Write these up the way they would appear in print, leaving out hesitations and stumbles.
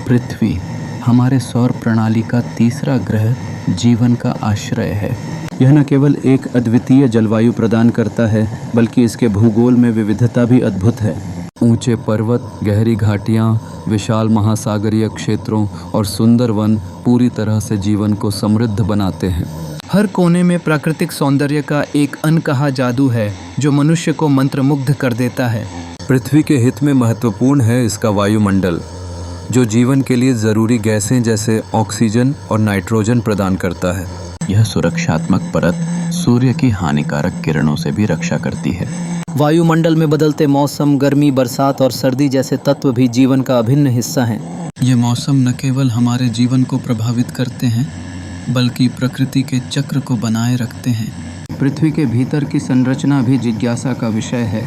पृथ्वी हमारे सौर प्रणाली का तीसरा ग्रह जीवन का आश्रय है। यह न केवल एक अद्वितीय जलवायु प्रदान करता है, बल्कि इसके भूगोल में विविधता भी अद्भुत है। ऊंचे पर्वत, गहरी घाटियाँ, विशाल महासागरीय क्षेत्रों और सुंदर वन पूरी तरह से जीवन को समृद्ध बनाते हैं। हर कोने में प्राकृतिक सौंदर्य का एक अनकहा जादू है जो मनुष्य को मंत्रमुग्ध कर देता है। पृथ्वी के हित में महत्वपूर्ण है इसका वायुमंडल, जो जीवन के लिए ज़रूरी गैसें जैसे ऑक्सीजन और नाइट्रोजन प्रदान करता है। यह सुरक्षात्मक परत सूर्य की हानिकारक किरणों से भी रक्षा करती है। वायुमंडल में बदलते मौसम, गर्मी, बरसात और सर्दी जैसे तत्व भी जीवन का अभिन्न हिस्सा हैं। ये मौसम न केवल हमारे जीवन को प्रभावित करते हैं, बल्कि प्रकृति के चक्र को बनाए रखते हैं। पृथ्वी के भीतर की संरचना भी जिज्ञासा का विषय है।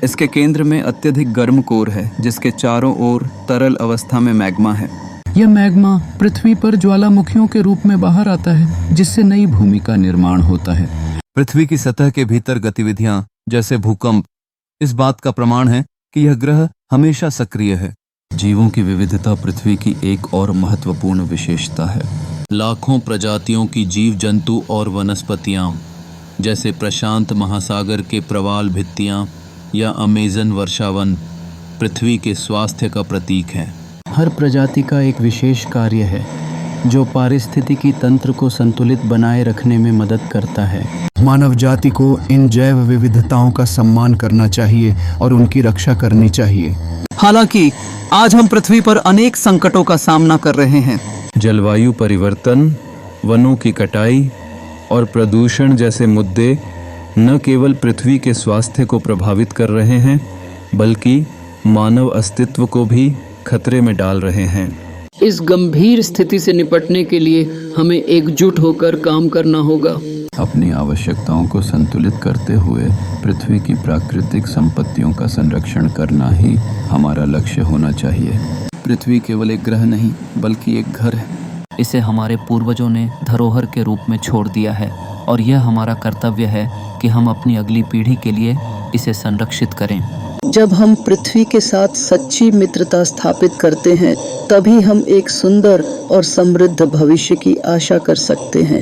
इसके केंद्र में अत्यधिक गर्म कोर है, जिसके चारों ओर तरल अवस्था में मैग्मा है। यह मैग्मा पृथ्वी पर ज्वालामुखियों के रूप में बाहर आता है, जिससे नई भूमि का निर्माण होता है। पृथ्वी की सतह के भीतर गतिविधियां जैसे भूकंप इस बात का प्रमाण है कि यह ग्रह हमेशा सक्रिय है। जीवों की विविधता पृथ्वी की एक और महत्वपूर्ण विशेषता है। लाखों प्रजातियों की जीव जंतु और वनस्पतियां, जैसे प्रशांत महासागर के प्रवाल भित्तियां या अमेज़न वर्षावन, पृथ्वी के स्वास्थ्य का प्रतीक है। हर प्रजाति का एक विशेष कार्य है जो पारिस्थितिकी तंत्र को संतुलित बनाए रखने में मदद करता है। मानव जाति को इन जैव विविधताओं का सम्मान करना चाहिए और उनकी रक्षा करनी चाहिए। हालांकि आज हम पृथ्वी पर अनेक संकटों का सामना कर रहे हैं। जलवायु परिवर्तन, वनों की कटाई और प्रदूषण जैसे मुद्दे न केवल पृथ्वी के स्वास्थ्य को प्रभावित कर रहे हैं, बल्कि मानव अस्तित्व को भी खतरे में डाल रहे हैं। इस गंभीर स्थिति से निपटने के लिए हमें एकजुट होकर काम करना होगा। अपनी आवश्यकताओं को संतुलित करते हुए पृथ्वी की प्राकृतिक संपत्तियों का संरक्षण करना ही हमारा लक्ष्य होना चाहिए। पृथ्वी केवल एक ग्रह नहीं, बल्कि एक घर है। इसे हमारे पूर्वजों ने धरोहर के रूप में छोड़ दिया है और यह हमारा कर्तव्य है कि हम अपनी अगली पीढ़ी के लिए इसे संरक्षित करें। जब हम पृथ्वी के साथ सच्ची मित्रता स्थापित करते हैं, तभी हम एक सुंदर और समृद्ध भविष्य की आशा कर सकते हैं।